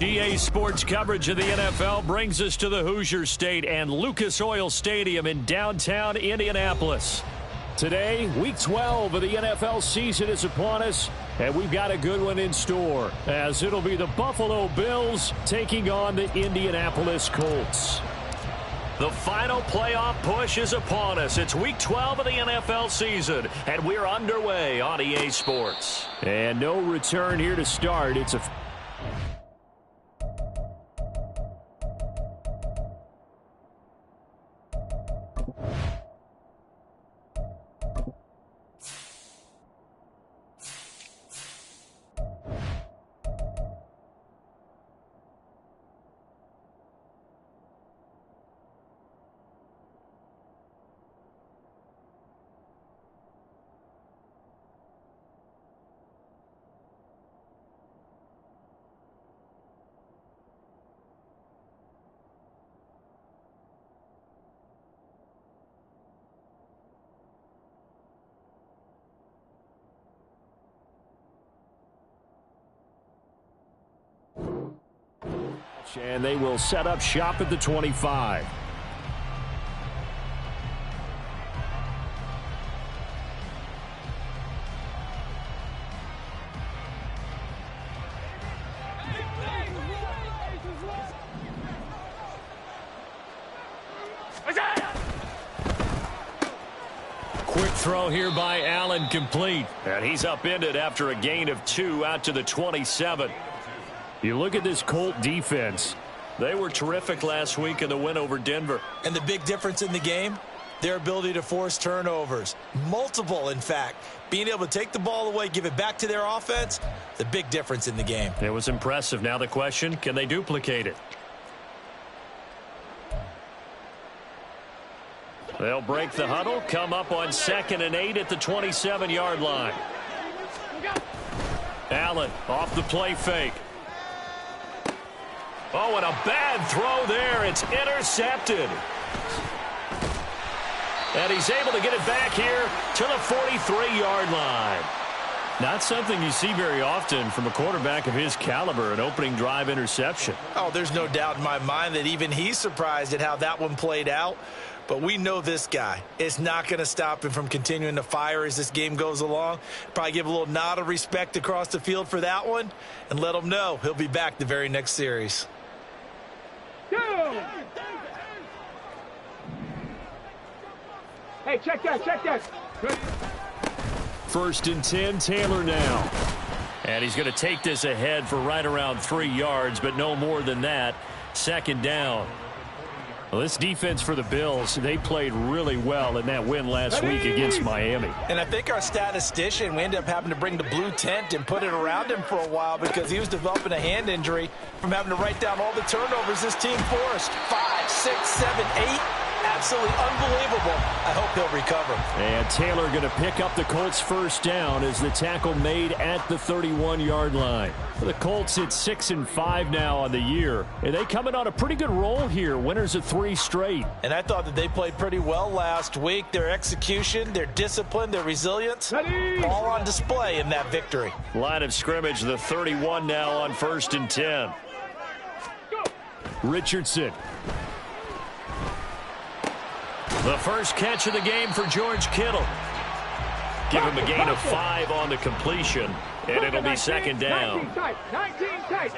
GA Sports coverage of the NFL brings us to the Hoosier State and Lucas Oil Stadium in downtown Indianapolis. Today, Week 12 of the NFL season is upon us, and we've got a good one in store, as it'll be the Buffalo Bills taking on the Indianapolis Colts. The final playoff push is upon us. It's Week 12 of the NFL season, and we're underway on EA Sports. And no return here to start. It's a and they will set up shop at the 25. Quick throw here by Allen, complete. And he's upended after a gain of 2 out to the 27. You look at this Colt defense. They were terrific last week in the win over Denver. And the big difference in the game? Their ability to force turnovers. Multiple, in fact. Being able to take the ball away, give it back to their offense, the big difference in the game. It was impressive. Now the question, can they duplicate it? They'll break the huddle, come up on 2nd and 8 at the 27-yard line. Allen off the play fake. Oh, and a bad throw there. It's intercepted. And he's able to get it back here to the 43-yard line. Not something you see very often from a quarterback of his caliber, an opening drive interception. Oh, there's no doubt in my mind that even he's surprised at how that one played out. But we know this guy is not going to stop him from continuing to fire as this game goes along. Probably give a little nod of respect across the field for that one and let him know he'll be back the very next series. Hey, check that, check that. Good. 1st and 10, Taylor now. And he's going to take this ahead for right around 3 yards, but no more than that. 2nd down. Well, this defense for the Bills, they played really well in that win last week against Miami. And I think our statistician, we ended up having to bring the blue tent and put it around him for a while because he was developing a hand injury from having to write down all the turnovers this team forced. 5, 6, 7, 8. Absolutely unbelievable. I hope he'll recover. And Taylor going to pick up the Colts' 1st down as the tackle made at the 31-yard line. The Colts at 6-5 now on the year. And they coming on a pretty good roll here. Winners of 3 straight. And I thought that they played pretty well last week. Their execution, their discipline, their resilience, all on display in that victory. Line of scrimmage, the 31 now on 1st and 10. Richardson. The first catch of the game for George Kittle. Give him a gain of 5 on the completion, and it'll be 2nd down. 19 tight.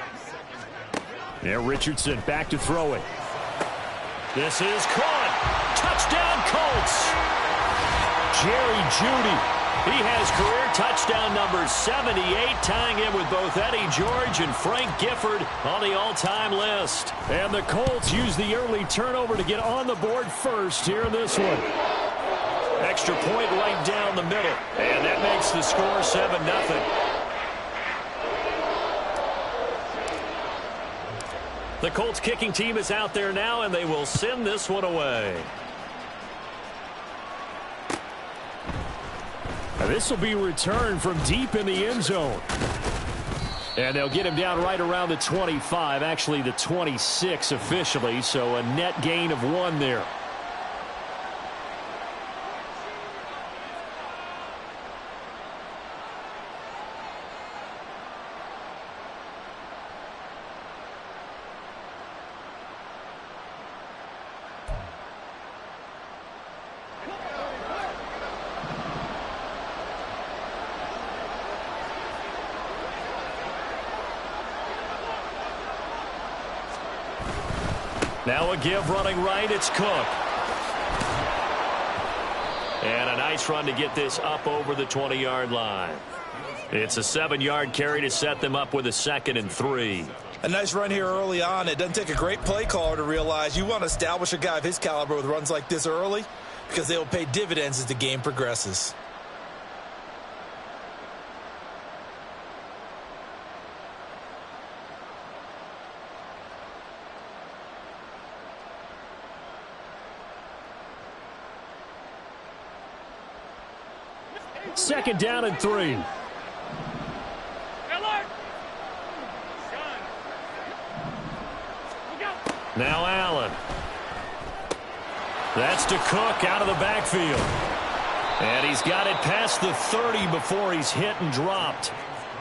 Yeah, Richardson back to throw it. This is caught. Touchdown, Colts. Jerry Jeudy. He has career touchdown number 78, tying him with both Eddie George and Frank Gifford on the all-time list. And the Colts use the early turnover to get on the board first here in this one. Extra point right down the middle. And that makes the score 7-0. The Colts kicking team is out there now, and they will send this one away. Now this will be returned from deep in the end zone. And they'll get him down right around the 25, actually the 26 officially, so a net gain of 1 there. Now a give running right, it's Cook. And a nice run to get this up over the 20-yard line. It's a 7-yard carry to set them up with a 2nd and 3. A nice run here early on. It doesn't take a great play caller to realize you want to establish a guy of his caliber with runs like this early because they will pay dividends as the game progresses. Second down and 3. Now Allen. That's to Cook out of the backfield. And he's got it past the 30 before he's hit and dropped.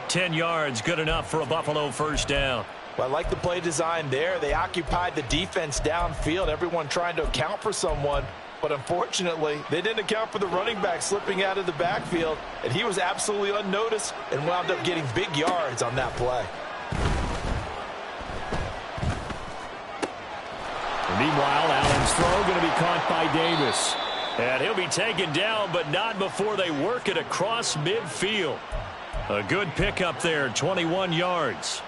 10 yards, good enough for a Buffalo 1st down. Well, I like the play design there. They occupied the defense downfield, everyone trying to account for someone. But unfortunately, they didn't account for the running back slipping out of the backfield, and he was absolutely unnoticed and wound up getting big yards on that play. And meanwhile, Allen's throw going to be caught by Davis. And he'll be taken down, but not before they work it across midfield. A good pickup there, 21 yards.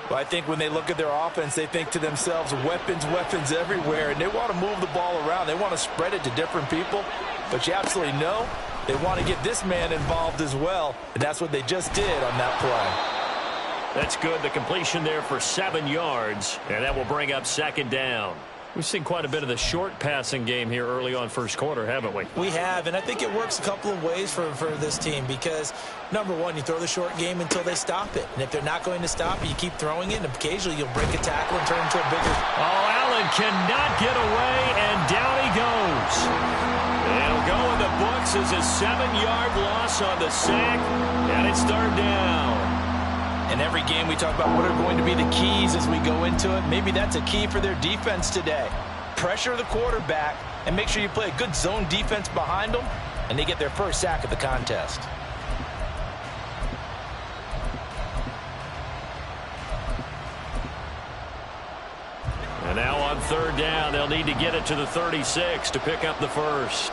Well, I think when they look at their offense, they think to themselves, weapons, weapons everywhere, and they want to move the ball around. They want to spread it to different people, but you absolutely know they want to get this man involved as well, and that's what they just did on that play. That's good. The completion there for 7 yards, and that will bring up second down. We've seen quite a bit of the short passing game here early on first quarter, haven't we? We have, and I think it works a couple of ways for this team because, number one, you throw the short game until they stop it. And if they're not going to stop it, you keep throwing it, and occasionally you'll break a tackle and turn into a bigger... Oh, Allen cannot get away, and down he goes. It'll go in the books as a 7-yard loss on the sack, and it's third down. In every game, we talk about what are going to be the keys as we go into it. Maybe that's a key for their defense today. Pressure the quarterback and make sure you play a good zone defense behind them, and they get their first sack of the contest. And now on third down, they'll need to get it to the 36 to pick up the first.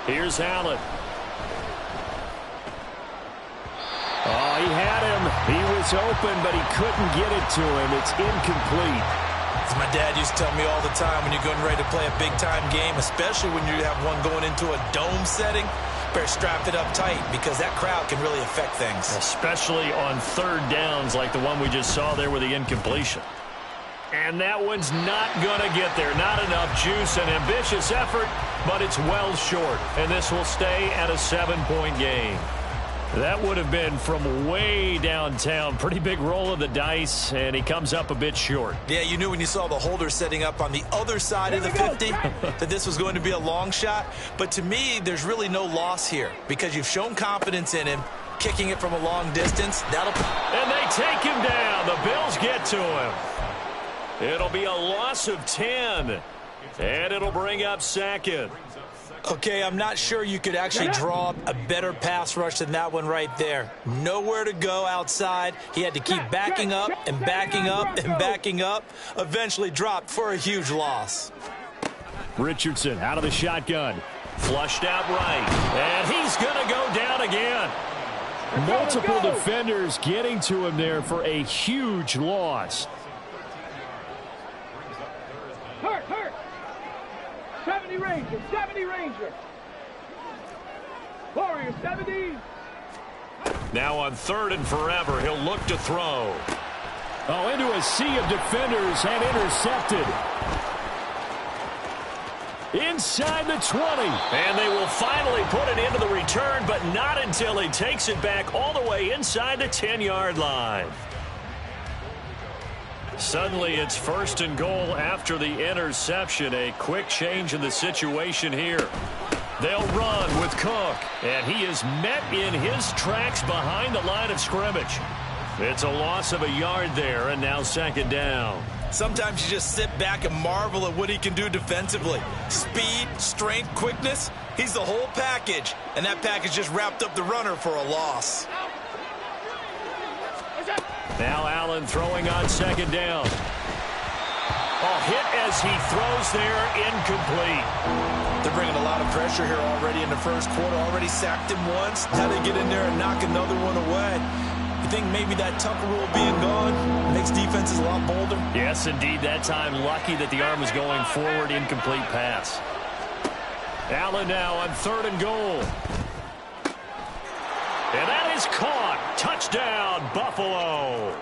Here's Allen. Oh, he had him. He was open, but he couldn't get it to him. It's incomplete. As my dad used to tell me all the time, when you're getting ready to play a big-time game, especially when you have one going into a dome setting, better strap it up tight because that crowd can really affect things. Especially on third downs like the one we just saw there with the incompletion. And that one's not going to get there. Not enough juice. An ambitious effort, but it's well short. And this will stay at a 7-point game. That would have been from way downtown. Pretty big roll of the dice, and he comes up a bit short. Yeah, you knew when you saw the holder setting up on the other side of the 50 that this was going to be a long shot. But to me, there's really no loss here because you've shown confidence in him. Kicking it from a long distance, And they take him down. The Bills get to him. It'll be a loss of 10, and it'll bring up second. Okay, I'm not sure you could actually draw a better pass rush than that one right there. Nowhere to go outside. He had to keep backing up and backing up and backing up. Eventually dropped for a huge loss. Richardson out of the shotgun. Flushed out right. And he's going to go down again. Multiple defenders getting to him there for a huge loss. Hurt. 70 Ranger. Warrior 70. Now on third and forever, he'll look to throw. Oh, into a sea of defenders and intercepted. Inside the 20. And they will finally put it into the return, but not until he takes it back all the way inside the 10-yard line. Suddenly, it's first and goal after the interception. A quick change in the situation here. They'll run with Cook, and he is met in his tracks behind the line of scrimmage. It's a loss of a yard there, and now second down. Sometimes you just sit back and marvel at what he can do defensively. Speed, strength, quickness, he's the whole package. And that package just wrapped up the runner for a loss. Now Allen throwing on second down. Oh, hit as he throws there, incomplete. They're bringing a lot of pressure here already in the first quarter. Already sacked him once. How to get in there and knock another one away. You think maybe that Tucker rule being gone makes defenses a lot bolder? Yes, indeed. That time lucky that the arm was going forward. Incomplete pass. Allen now on third and goal. And that is caught. Touchdown, Buffalo.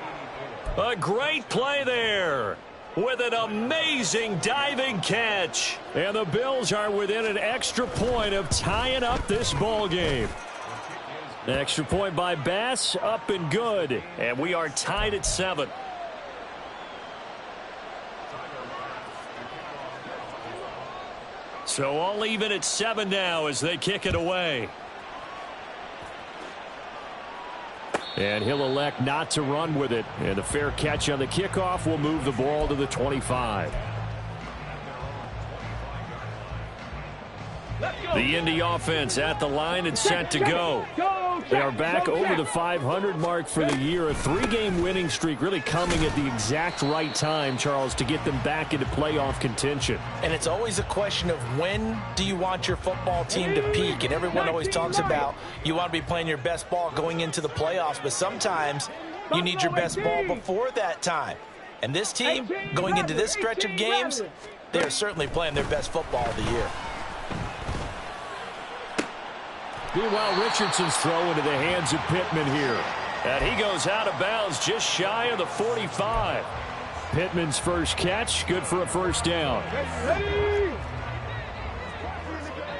A great play there with an amazing diving catch. And the Bills are within an extra point of tying up this ball game. Extra point by Bass, up and good. And we are tied at 7. So all even at 7 now as they kick it away. And he'll elect not to run with it. And a fair catch on the kickoff will move the ball to the 25. The Indy offense at the line and set to go. They are back over the 500 mark for the year. A 3-game winning streak really coming at the exact right time, Charles, to get them back into playoff contention. And it's always a question of when do you want your football team to peak? And everyone always talks about you want to be playing your best ball going into the playoffs, but sometimes you need your best ball before that time. And this team, going into this stretch of games, they are certainly playing their best football of the year. Meanwhile, Richardson's throw into the hands of Pittman here. And he goes out of bounds just shy of the 45. Pittman's first catch, good for a first down. Ready?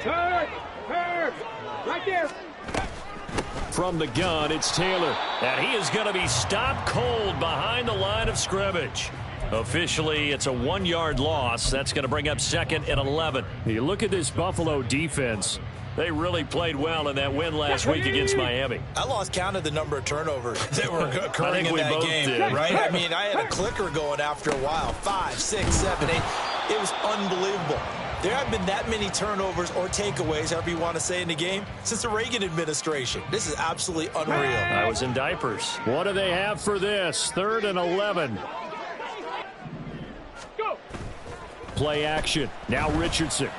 Turn! Right there! From the gun, it's Taylor. And he is going to be stopped cold behind the line of scrimmage. Officially, it's a 1-yard loss. That's going to bring up 2nd and 11. You look at this Buffalo defense. They really played well in that win last week against Miami. I lost count of the number of turnovers that were occurring in that game, right? I mean, I had a clicker going after a while. 5, 6, 7, 8. It was unbelievable. There have been that many turnovers or takeaways, however you want to say, in the game since the Reagan administration. This is absolutely unreal. I was in diapers. What do they have for this? 3rd and 11. Go! Play action. Now Richardson.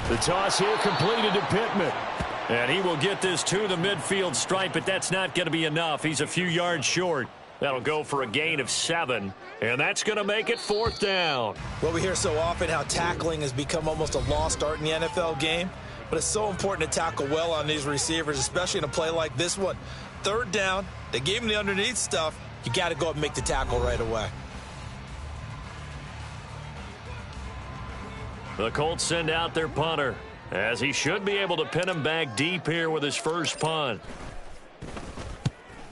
The toss here completed to Pittman. And he will get this to the midfield stripe, but that's not going to be enough. He's a few yards short. That'll go for a gain of 7, and that's going to make it 4th down. Well, we hear so often how tackling has become almost a lost art in the NFL game, but it's so important to tackle well on these receivers, especially in a play like this one. 3rd down, they gave him the underneath stuff. You got to go up and make the tackle right away. The Colts send out their punter, as he should be able to pin him back deep here with his first punt.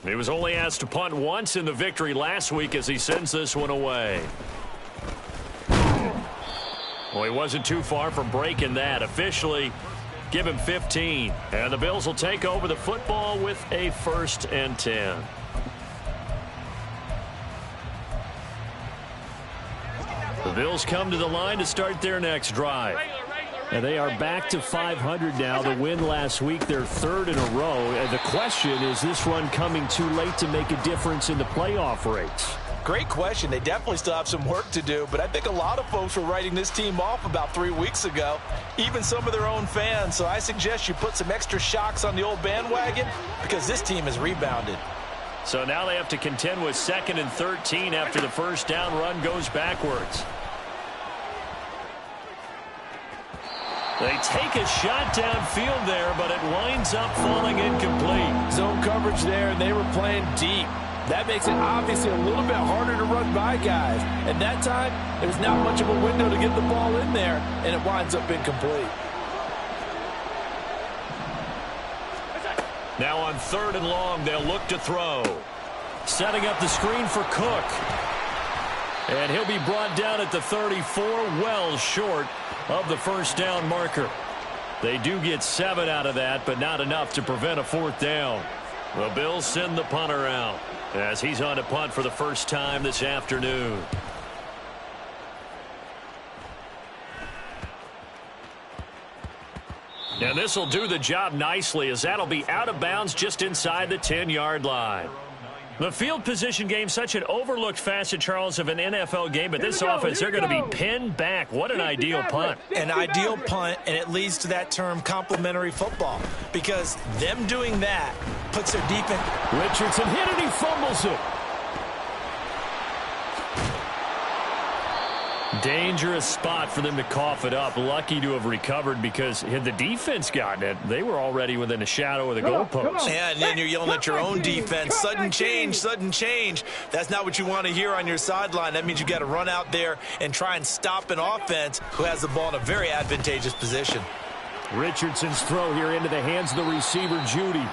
He was only asked to punt once in the victory last week as he sends this one away. Well, he wasn't too far from breaking that. Officially, give him 15. And the Bills will take over the football with a 1st and 10. The Bills come to the line to start their next drive. And they are back to 500 now. The win last week, their 3rd in a row. And the question is this run coming too late to make a difference in the playoff race? Great question. They definitely still have some work to do, but I think a lot of folks were writing this team off about 3 weeks ago, even some of their own fans. So I suggest you put some extra shocks on the old bandwagon because this team has rebounded. So now they have to contend with 2nd and 13 after the first down run goes backwards. They take a shot downfield there, but it winds up falling incomplete. Zone coverage there, and they were playing deep. That makes it obviously a little bit harder to run by guys. At that time, there was not much of a window to get the ball in there, and it winds up incomplete. Now on 3rd and long, they'll look to throw. Setting up the screen for Cook. And he'll be brought down at the 34, well short of the first down marker. They do get 7 out of that, but not enough to prevent a 4th down. The Bills send the punter out as he's on to punt for the first time this afternoon. And this will do the job nicely as that'll be out of bounds just inside the 10-yard line. The field position game, such an overlooked facet, Charles, of an NFL game, but this offense, they're going to be pinned back. What an ideal punt. An ideal punt, and it leads to that term complementary football, because them doing that puts their defense. Richardson hit it, he fumbles it. Dangerous spot for them to cough it up. Lucky to have recovered because had the defense gotten it, they were already within a shadow of the goalpost. Yeah, and then you're yelling at your own defense. Sudden change, sudden change. That's not what you want to hear on your sideline. That means you got to run out there and try and stop an offense who has the ball in a very advantageous position. Richardson's throw here into the hands of the receiver, Judy.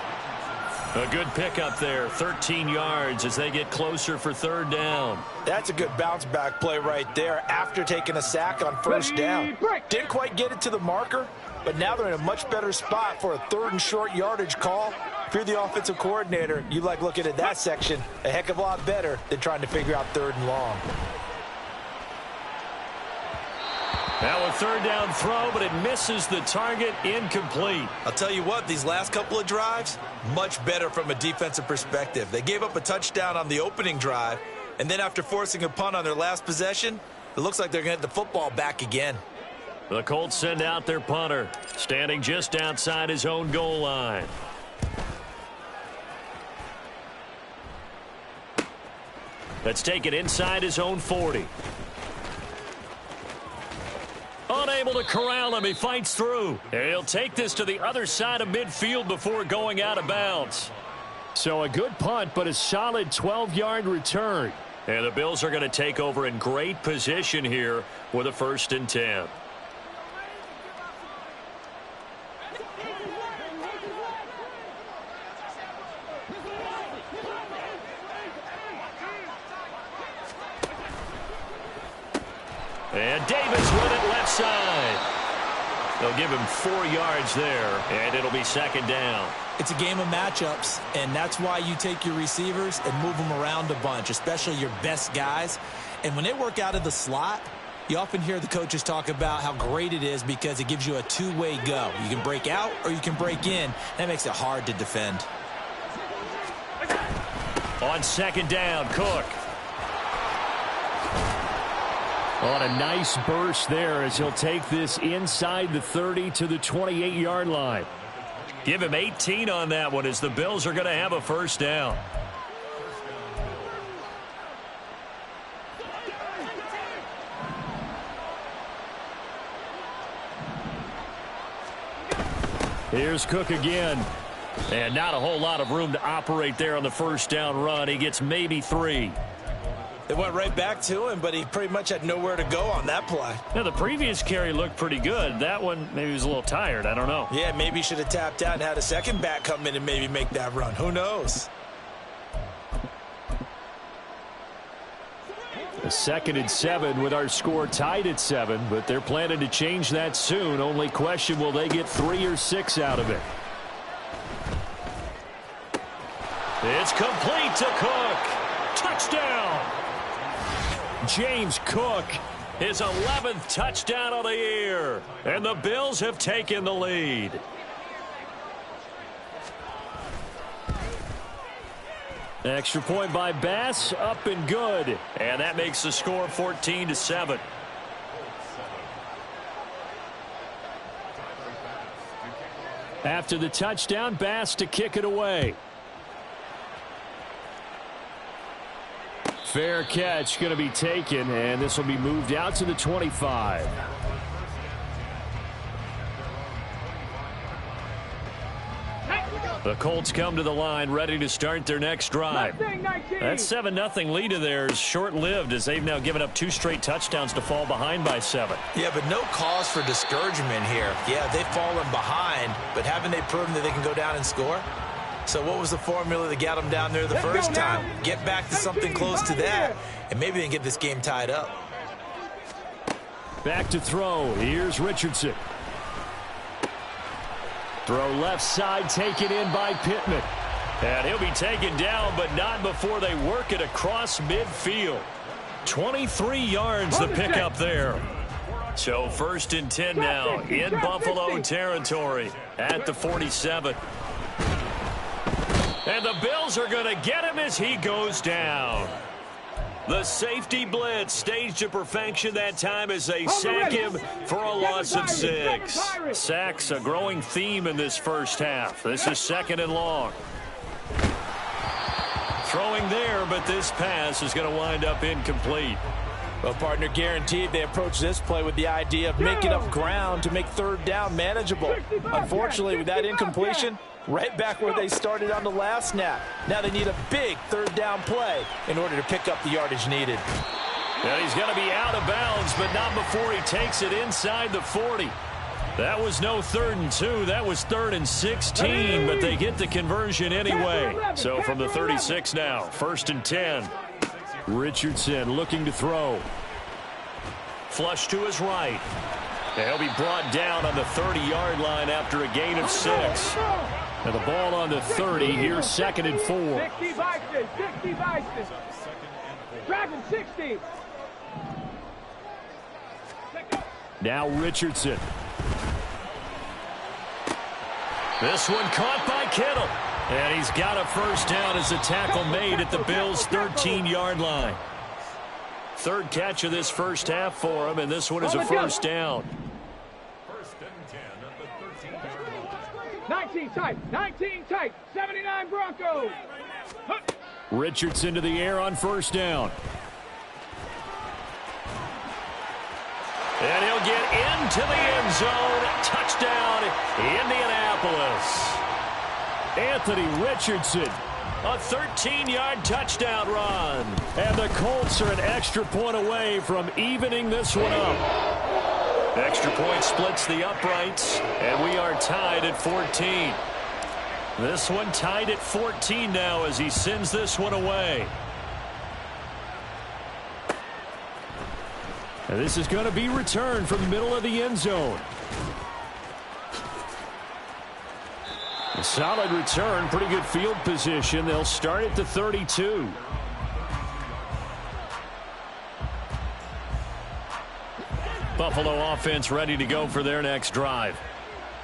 A good pickup there, 13 yards as they get closer for 3rd down. That's a good bounce back play right there after taking a sack on first down. Didn't quite get it to the marker, but now they're in a much better spot for a 3rd and short yardage call. If you're the offensive coordinator, you like looking at that section a heck of a lot better than trying to figure out 3rd and long. Now a third down throw, but it misses the target, incomplete. I'll tell you what, these last couple of drives, much better from a defensive perspective. They gave up a touchdown on the opening drive, and then after forcing a punt on their last possession, it looks like they're going to get the football back again. The Colts send out their punter, standing just outside his own goal line. Let's take it inside his own 40. Unable to corral him. He fights through. And he'll take this to the other side of midfield before going out of bounds. So a good punt, but a solid 12-yard return. And the Bills are going to take over in great position here with a 1st and 10. And Davis with it left side. They'll give him 4 yards there, and it'll be 2nd down. It's a game of matchups, and that's why you take your receivers and move them around a bunch, especially your best guys. And when they work out of the slot, you often hear the coaches talk about how great it is because it gives you a two-way go. You can break out or you can break in. That makes it hard to defend. On 2nd down, Cook. On a nice burst there as he'll take this inside the 30 to the 28-yard line. Give him 18 on that one as the Bills are going to have a 1st down. Here's Cook again. And not a whole lot of room to operate there on the 1st down run. He gets maybe 3. They went right back to him, but he pretty much had nowhere to go on that play. Now, the previous carry looked pretty good. That one, maybe he was a little tired. I don't know. Yeah, maybe he should have tapped out and had a second back come in and maybe make that run. Who knows? A 2nd and 7 with our score tied at 7, but they're planning to change that soon. Only question, will they get 3 or 6 out of it? It's complete to Cook. Touchdown! James Cook, his 11th touchdown of the year. And the Bills have taken the lead. Extra point by Bass, up and good. And that makes the score 14-7. After the touchdown, Bass to kick it away. Fair catch going to be taken, and this will be moved out to the 25. The Colts come to the line ready to start their next drive. That 7-0 lead of theirs short-lived as they've now given up 2 straight touchdowns to fall behind by 7. Yeah, but no cause for discouragement here. Yeah, they've fallen behind, but haven't they proven that they can go down and score? So what was the formula that got them down there the first time? Get back to something close to that, and maybe they can get this game tied up. Back to throw. Here's Richardson. Throw left side, taken in by Pittman. And he'll be taken down, but not before they work it across midfield. 23 yards the pickup there. So 1st and 10 now in Buffalo territory at the 47. And the Bills are going to get him as he goes down. The safety blitz staged to perfection that time as they sack him for a loss of 6. Sacks a growing theme in this first half. This is 2nd and long. Throwing there, but this pass is going to wind up incomplete. Well, partner, guaranteed they approach this play with the idea of making up ground to make 3rd down manageable. Unfortunately, with that incompletion, right back where they started on the last snap. Now they need a big 3rd down play in order to pick up the yardage needed. And he's going to be out of bounds, but not before he takes it inside the 40. That was no 3rd and 2. That was 3rd and 16, but they get the conversion anyway. So from the 36 now, 1st and 10. Richardson looking to throw. Flush to his right. And he'll be brought down on the 30-yard line after a gain of 6. And the ball on the 30. Here's 2nd and 4. 60 Vikings, 60 Vikings. Dragon 60. Now Richardson. This one caught by Kittle. And he's got a first down as a tackle made at the Bills' 13-yard line. Third catch of this first half for him, and this one is a first down. 19 tight, 79 Broncos. Richardson to the air on first down. And he'll get into the end zone. Touchdown, Indianapolis. Anthony Richardson, a 13-yard touchdown run. And the Colts are an extra point away from evening this one up. Extra point splits the uprights, and we are tied at 14. This one tied at 14 now as he sends this one away. And this is going to be returned from the middle of the end zone. A solid return, pretty good field position. They'll start at the 32. Buffalo offense ready to go for their next drive.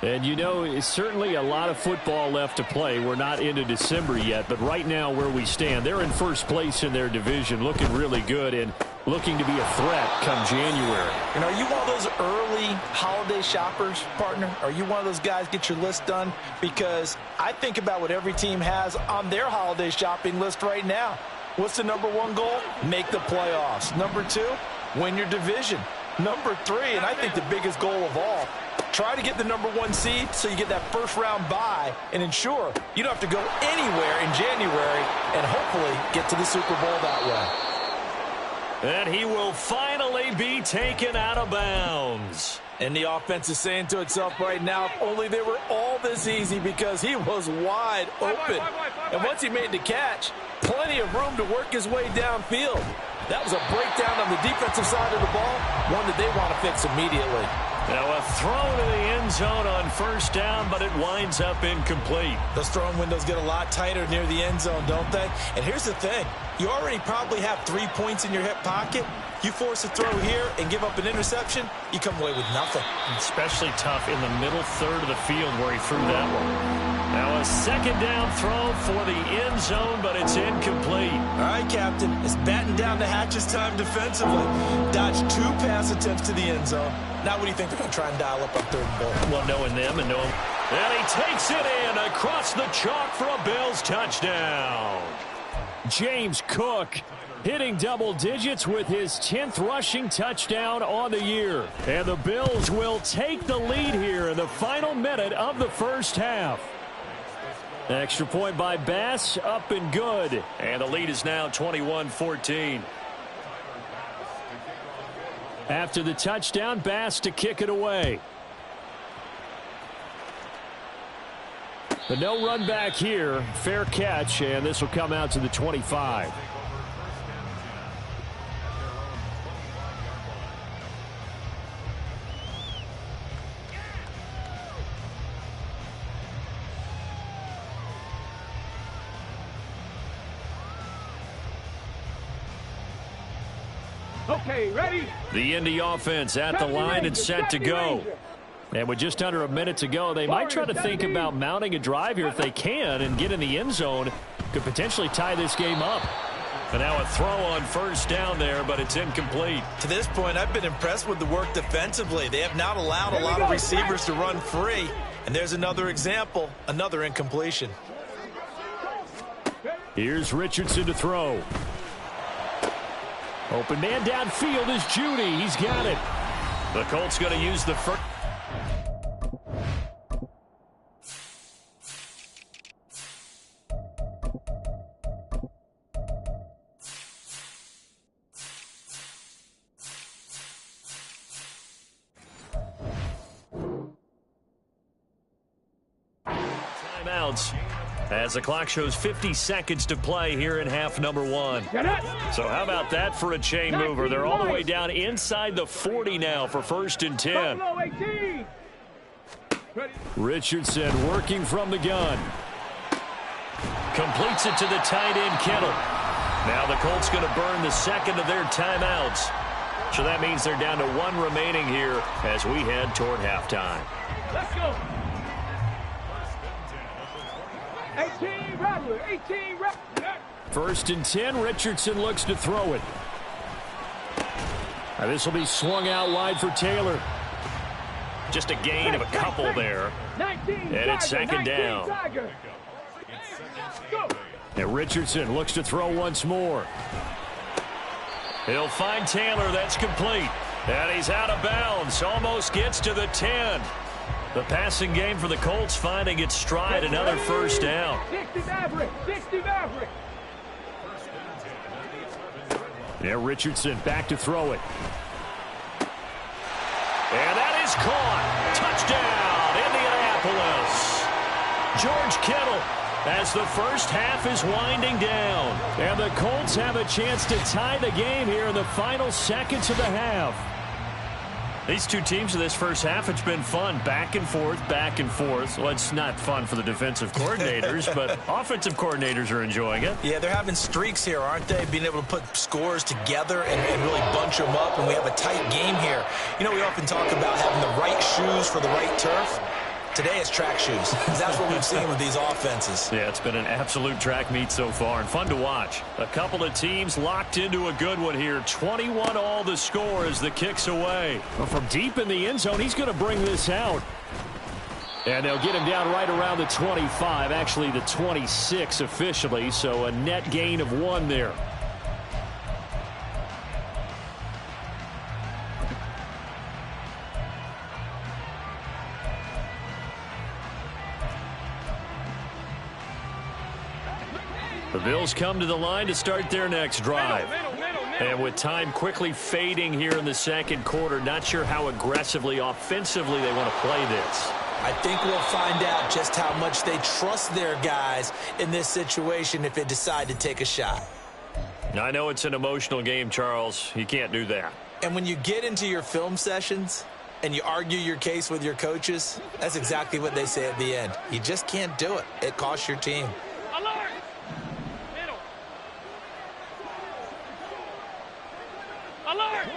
And you know, it's certainly a lot of football left to play. We're not into December yet, but right now where we stand, they're in first place in their division, looking really good and looking to be a threat come January. And are you one of those early holiday shoppers, partner? Are you one of those guys get your list done? Because I think about what every team has on their holiday shopping list right now. What's the number one goal? Make the playoffs. Number two, win your division. Number three, and I think the biggest goal of all, try to get the number one seed so you get that first round bye and ensure you don't have to go anywhere in January and hopefully get to the Super Bowl that way. And he will finally be taken out of bounds. And the offense is saying to itself right now, if only they were all this easy, because he was wide open. And once he made the catch, plenty of room to work his way downfield. That was a breakdown on the defensive side of the ball, one that they want to fix immediately. Now a throw to the end zone on first down, but it winds up incomplete. Those throwing windows get a lot tighter near the end zone, don't they? And here's the thing. You already probably have 3 points in your hip pocket. You force a throw here and give up an interception, you come away with nothing. Especially tough in the middle third of the field where he threw that one. Now a second down throw for the end zone, but it's incomplete. All right, Captain. It's batten down the hatches time defensively. Dodge 2 pass attempts to the end zone. Now what do you think they're going to try and dial up on third and goal? Well, knowing them and knowing. And he takes it in across the chalk for a Bills touchdown. James Cook hitting double digits with his 10th rushing touchdown on the year. And the Bills will take the lead here in the final minute of the first half. Extra point by Bass, up and good. And the lead is now 21-14. After the touchdown, Bass to kick it away. But no run back here. Fair catch, and this will come out to the 25. Okay, ready? The Indy offense at the line and set to go. And with just under a minute to go, they might try to think about mounting a drive here if they can and get in the end zone. Could potentially tie this game up. And now a throw on first down there, but it's incomplete. To this point, I've been impressed with the work defensively. They have not allowed a lot of receivers to run free. And there's another example, another incompletion. Here's Richardson to throw. Open man downfield is Judy. He's got it. The Colts going to use the first. Timeouts. As the clock shows 50 seconds to play here in half number 1. So how about that for a chain mover? They're all the way down inside the 40 now for first and 10. Richardson working from the gun. Completes it to the tight end, Kittle. Now the Colts going to burn the second of their timeouts. So that means they're down to 1 remaining here as we head toward halftime. Let's go. 18 Rattler, 18 Rattler. 1st and 10, Richardson looks to throw it. Now this will be swung out wide for Taylor. Just a gain of a couple there. And it's 2nd down. And Richardson looks to throw once more. He'll find Taylor. That's complete. And he's out of bounds. Almost gets to the 10. The passing game for the Colts finding its stride. Another 1st down. 60 Maverick. 60 Maverick. Now Richardson back to throw it. And that is caught. Touchdown, Indianapolis. George Kittle as the first half is winding down. And the Colts have a chance to tie the game here in the final seconds of the half. These two teams in this first half, it's been fun. Back and forth, back and forth. Well, it's not fun for the defensive coordinators, but offensive coordinators are enjoying it. Yeah, they're having streaks here, aren't they? Being able to put scores together and really bunch them up, and we have a tight game here. You know, we often talk about having the right shoes for the right turf. Today it's track shoes. That's what we've seen with these offenses. Yeah, it's been an absolute track meet so far and fun to watch. A couple of teams locked into a good one here. 21-all the score as the kick's away. Well, from deep in the end zone, he's going to bring this out. And they'll get him down right around the 25, actually the 26 officially, so a net gain of 1 there. The Bills come to the line to start their next drive. And with time quickly fading here in the 2nd quarter, not sure how aggressively, offensively they want to play this. I think we'll find out just how much they trust their guys in this situation if they decide to take a shot. I know it's an emotional game, Charles. You can't do that. And when you get into your film sessions and you argue your case with your coaches, that's exactly what they say at the end. You just can't do it. It costs your team. Alert! Alert!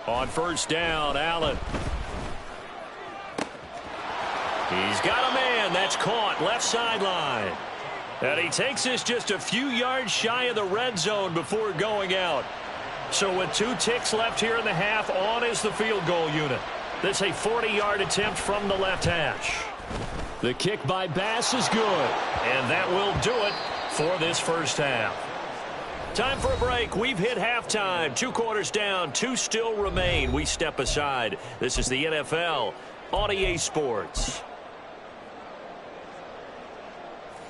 On 1st down, Allen. He's got a man. That's caught. Left sideline. And he takes this just a few yards shy of the red zone before going out. So with 2 ticks left here in the half, on is the field goal unit. This a 40-yard attempt from the left hash. The kick by Bass is good. And that will do it for this first half. Time for a break. We've hit halftime. 2 quarters down. 2 still remain. We step aside. This is the NFL on EA Sports.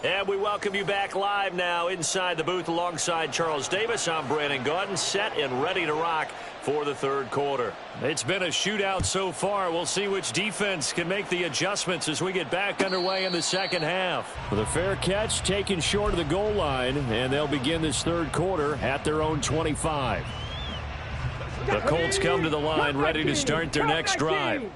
And we welcome you back live now inside the booth alongside Charles Davis. I'm Brandon Gaudin, set and ready to rock for the 3rd quarter. It's been a shootout so far. We'll see which defense can make the adjustments as we get back underway in the 2nd half. With a fair catch taken short of the goal line, and they'll begin this 3rd quarter at their own 25. The Colts come to the line ready to start their next drive.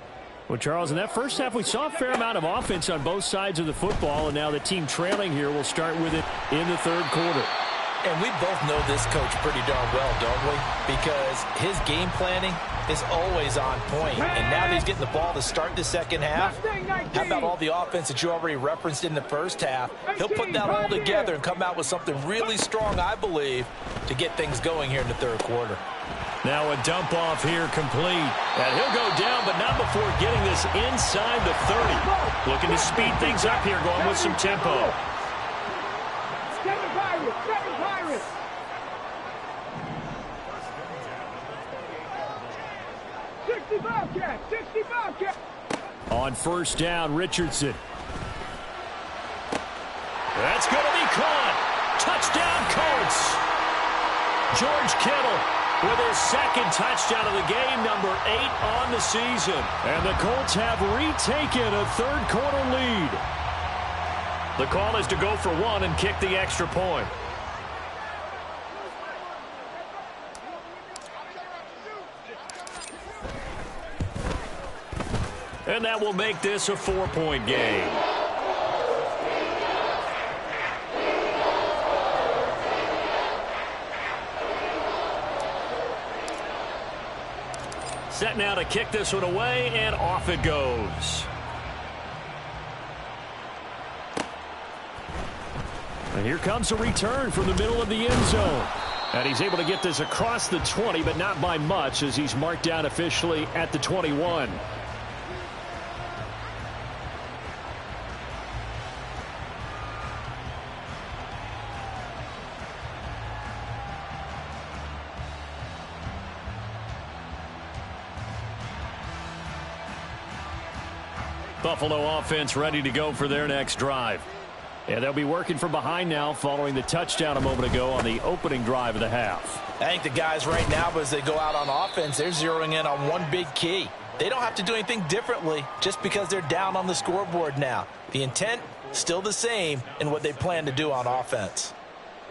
Well, Charles, in that first half, we saw a fair amount of offense on both sides of the football, and now the team trailing here will start with it in the 3rd quarter. And we both know this coach pretty darn well, don't we? Because his game planning is always on point. And now that he's getting the ball to start the 2nd half, how about all the offense that you already referenced in the first half? He'll put that all together and come out with something really strong, I believe, to get things going here in the 3rd quarter. Now a dump off here complete. And he'll go down, but not before getting this inside the 30. Looking to speed things up here, going with some tempo. 7 Pirates, 7 Pirates. 60 Bobcats, 60 Bobcats. On 1st down, Richardson. That's going to be caught. Touchdown, Colts. George Kittle with his 2nd touchdown of the game, number 8 on the season. And the Colts have retaken a 3rd quarter lead. The call is to go for 1 and kick the extra point. And that will make this a 4-point game. Set now to kick this one away, and off it goes. And here comes a return from the middle of the end zone. And he's able to get this across the 20, but not by much, as he's marked down officially at the 21. Buffalo offense ready to go for their next drive. And they'll be working from behind now following the touchdown a moment ago on the opening drive of the half. I think the guys right now, as they go out on offense, they're zeroing in on one big key. They don't have to do anything differently just because they're down on the scoreboard now. The intent, still the same in what they plan to do on offense.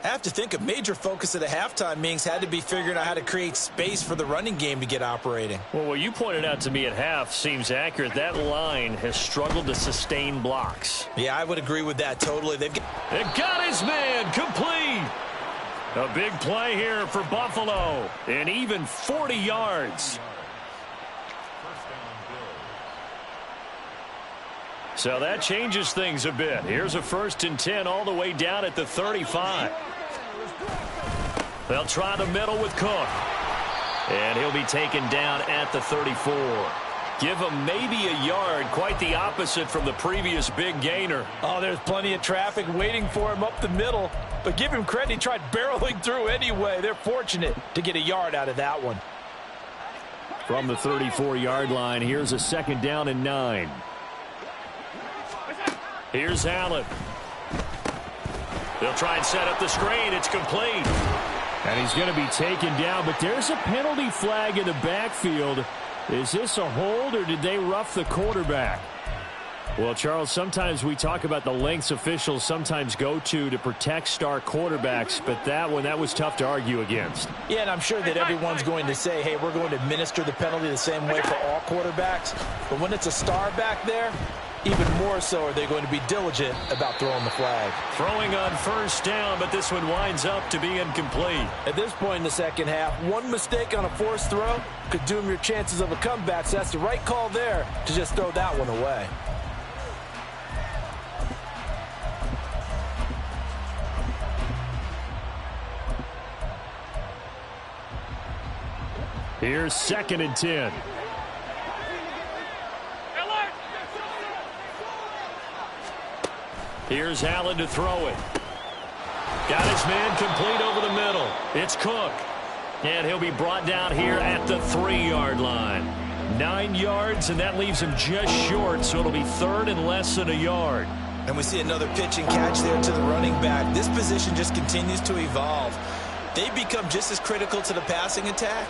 I have to think a major focus at the halftime meetings had to be figuring out how to create space for the running game to get operating. Well, what you pointed out to me at half seems accurate. That line has struggled to sustain blocks. Yeah, I would agree with that totally. It got his man complete. A big play here for Buffalo. And even 40 yards. So that changes things a bit. Here's a 1st and 10 all the way down at the 35. They'll try the middle with Cook. And he'll be taken down at the 34. Give him maybe a yard, quite the opposite from the previous big gainer. Oh, there's plenty of traffic waiting for him up the middle. But give him credit, he tried barreling through anyway. They're fortunate to get a yard out of that one. From the 34-yard line, here's a 2nd down and 9. Here's Allen. They'll try and set up the screen. It's complete. And he's going to be taken down, but there's a penalty flag in the backfield. Is this a hold, or did they rough the quarterback? Well, Charles, sometimes we talk about the lengths officials sometimes go to protect star quarterbacks, but that was tough to argue against. Yeah, and I'm sure that everyone's going to say, hey, we're going to administer the penalty the same way for all quarterbacks. But when it's a star back there, even more so are they going to be diligent about throwing the flag. Throwing on 1st down, but this one winds up to be incomplete. At this point in the second half, one mistake on a forced throw could doom your chances of a comeback. So that's the right call there to just throw that one away. Here's 2nd and 10. Here's Allen to throw it. Got his man complete over the middle. It's Cook. And he'll be brought down here at the 3-yard line. 9 yards, and that leaves him just short, so it'll be 3rd and less than a yard. And we see another pitch and catch there to the running back. This position just continues to evolve. They become just as critical to the passing attack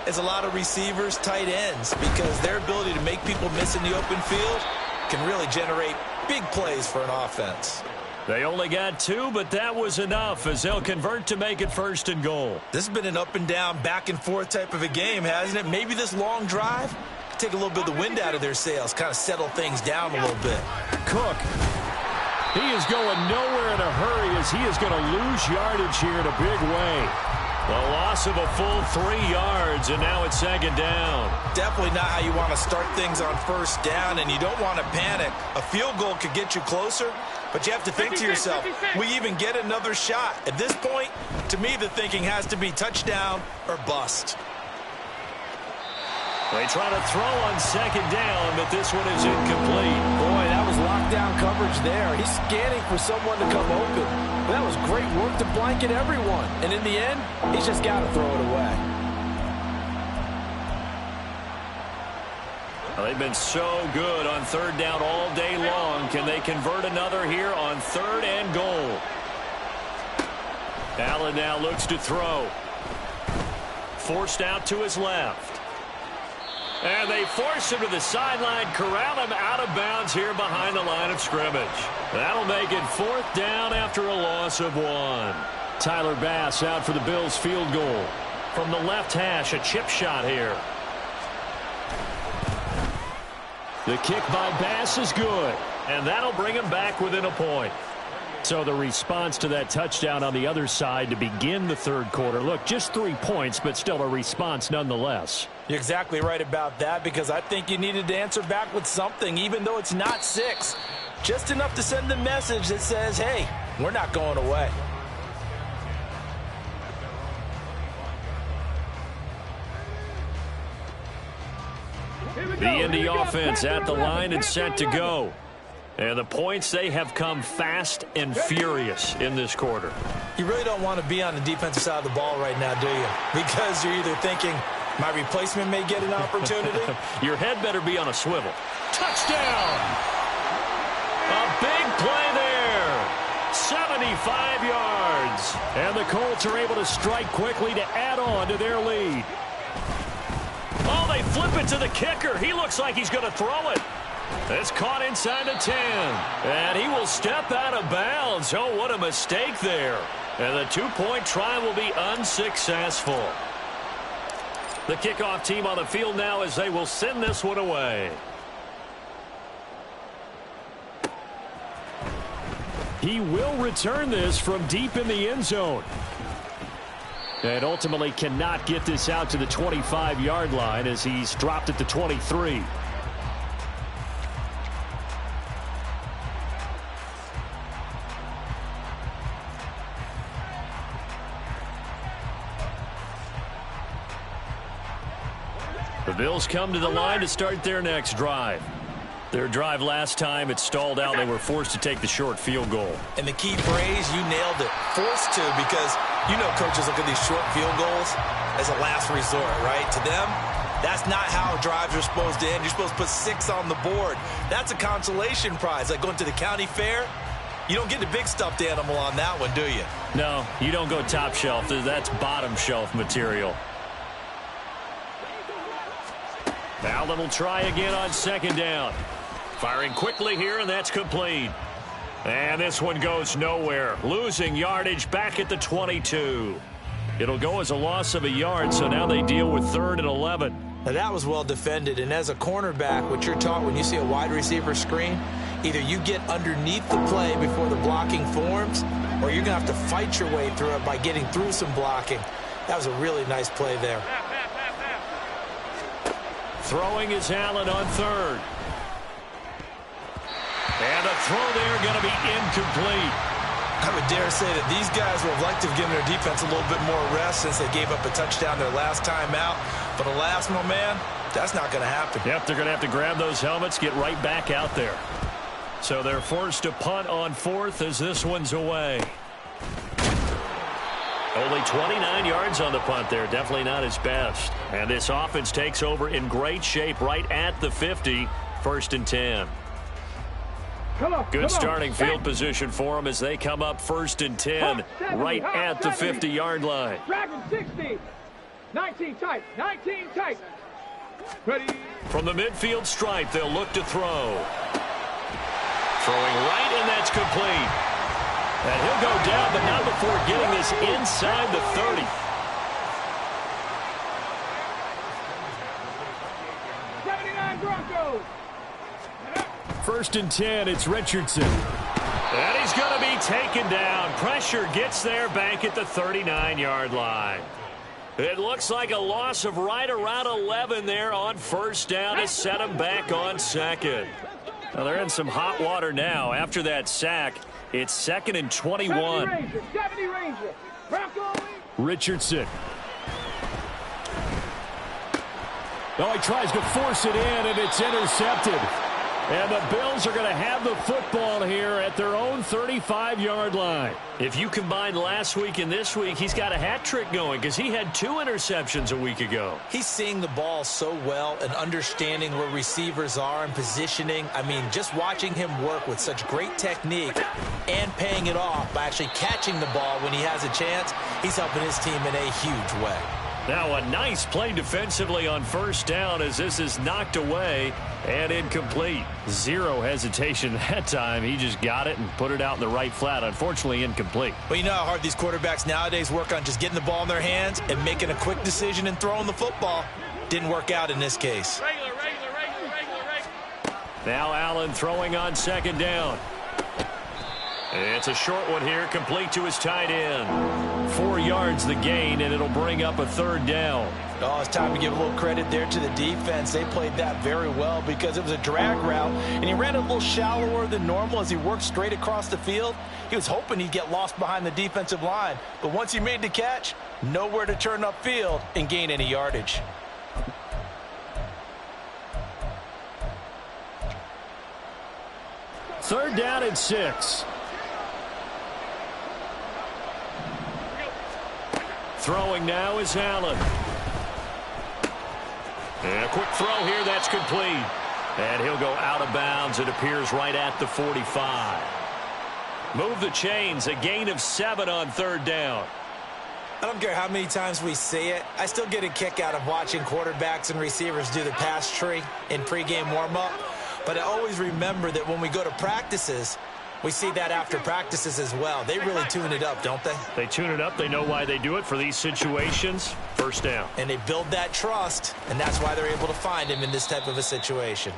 as a lot of receivers, tight ends, because their ability to make people miss in the open field can really generate big plays for an offense. They only got 2, but that was enough as they'll convert to make it 1st and goal. This has been an up and down, back and forth type of a game, hasn't it? Maybe this long drive could take a little bit of the wind out of their sails, kind of settle things down a little bit. Cook. He is going nowhere in a hurry as he is going to lose yardage here in a big way. The loss of a full 3 yards, and now it's 2nd down. Definitely not how you want to start things on 1st down, and you don't want to panic. A field goal could get you closer, but you have to think to yourself, we even get another shot. At this point, to me, the thinking has to be touchdown or bust. They try to throw on 2nd down, but this one is incomplete. Boy, that was lockdown coverage there. He's scanning for someone to come open. That was great work to blanket everyone. And in the end, he's just got to throw it away. Well, they've been so good on 3rd down all day long. Can they convert another here on 3rd and goal? Allen now looks to throw. Forced out to his left. And they force him to the sideline, corral him out of bounds here behind the line of scrimmage. That'll make it 4th down after a loss of 1. Tyler Bass out for the Bills field goal. From the left hash, a chip shot here. The kick by Bass is good, and that'll bring him back within a point. So the response to that touchdown on the other side to begin the third quarter. Look, just 3 points, but still a response nonetheless. You're exactly right about that, because I think you needed to answer back with something, even though it's not 6. Just enough to send the message that says, hey, we're not going away. The Indy offense at the line and set to go. And the points, they have come fast and furious in this quarter. You really don't want to be on the defensive side of the ball right now, do you? Because you're either thinking, my replacement may get an opportunity. Your head better be on a swivel. Touchdown! A big play there. 75 yards. And the Colts are able to strike quickly to add on to their lead. Oh, they flip it to the kicker. He looks like he's going to throw it. It's caught inside the 10. And he will step out of bounds. Oh, what a mistake there. And the 2-point try will be unsuccessful. The kickoff team on the field now as they will send this one away. He will return this from deep in the end zone. And ultimately cannot get this out to the 25-yard line as he's dropped at the 23. The Bills come to the line to start their next drive. Their drive last time, it stalled out. They were forced to take the short field goal. And the key phrase, you nailed it. Forced to, because you know coaches look at these short field goals as a last resort, right? To them, that's not how drives are supposed to end. You're supposed to put 6 on the board. That's a consolation prize. Like going to the county fair, you don't get the big stuffed animal on that one, do you? No, you don't go top shelf. That's bottom shelf material. Allen will try again on second down. Firing quickly here, and that's complete. And this one goes nowhere. Losing yardage back at the 22. It'll go as a loss of a yard, so now they deal with 3rd and 11. Now that was well defended, and as a cornerback, what you're taught when you see a wide receiver screen, either you get underneath the play before the blocking forms, or you're going to have to fight your way through it by getting through some blocking. That was a really nice play there. Throwing is Allen on 3rd. And a throw there going to be incomplete. I would dare say that these guys would have liked to have given their defense a little bit more rest since they gave up a touchdown their last time out. But alas, my man, that's not going to happen. Yep, they're going to have to grab those helmets, get right back out there. So they're forced to punt on 4th as this one's away. Only 29 yards on the punt there. Definitely not his best. And this offense takes over in great shape right at the 50. 1st and 10. Good starting field position for them as they come up 1st and 10 right at the 50-yard line. Dragon 60. 19 tight. 19 tight. Ready. From the midfield stripe, they'll look to throw. Throwing right, and that's complete. And he'll go down, but not before getting this inside the 30. Broncos. 1st and 10, it's Richardson. And he's going to be taken down. Pressure gets there back at the 39-yard line. It looks like a loss of right around 11 there on 1st down to set him back on 2nd. Well, they're in some hot water now. After that sack, it's 2nd and 21. 70 Ranger. Richardson. Oh, he tries to force it in, and it's intercepted. And the Bills are going to have the football here at their own 35-yard line. If you combine last week and this week, he's got a hat trick going because he had 2 interceptions a week ago. He's seeing the ball so well and understanding where receivers are and positioning. I mean, just watching him work with such great technique and paying it off by actually catching the ball when he has a chance, he's helping his team in a huge way. Now a nice play defensively on 1st down as this is knocked away and incomplete. Zero hesitation that time. He just got it and put it out in the right flat. Unfortunately, incomplete. Well, you know how hard these quarterbacks nowadays work on just getting the ball in their hands and making a quick decision and throwing the football. Didn't work out in this case. Regular. Now Allen throwing on 2nd down. It's a short one here, complete to his tight end. 4 yards the gain, and it'll bring up a third down. Oh, it's time to give a little credit there to the defense. They played that very well because it was a drag route, and he ran a little shallower than normal as he worked straight across the field. He was hoping he'd get lost behind the defensive line, but once he made the catch, nowhere to turn upfield and gain any yardage. Third down and 6. Throwing now is Allen. And a quick throw here, that's complete. And he'll go out of bounds. It appears right at the 45. Move the chains, a gain of 7 on third down. I don't care how many times we see it. I still get a kick out of watching quarterbacks and receivers do the pass tree in pregame warm-up. But I always remember that when we go to practices, we see that after practices as well. They really tune it up, don't they? They tune it up. They know why they do it for these situations. First down. And they build that trust, and that's why they're able to find him in this type of a situation.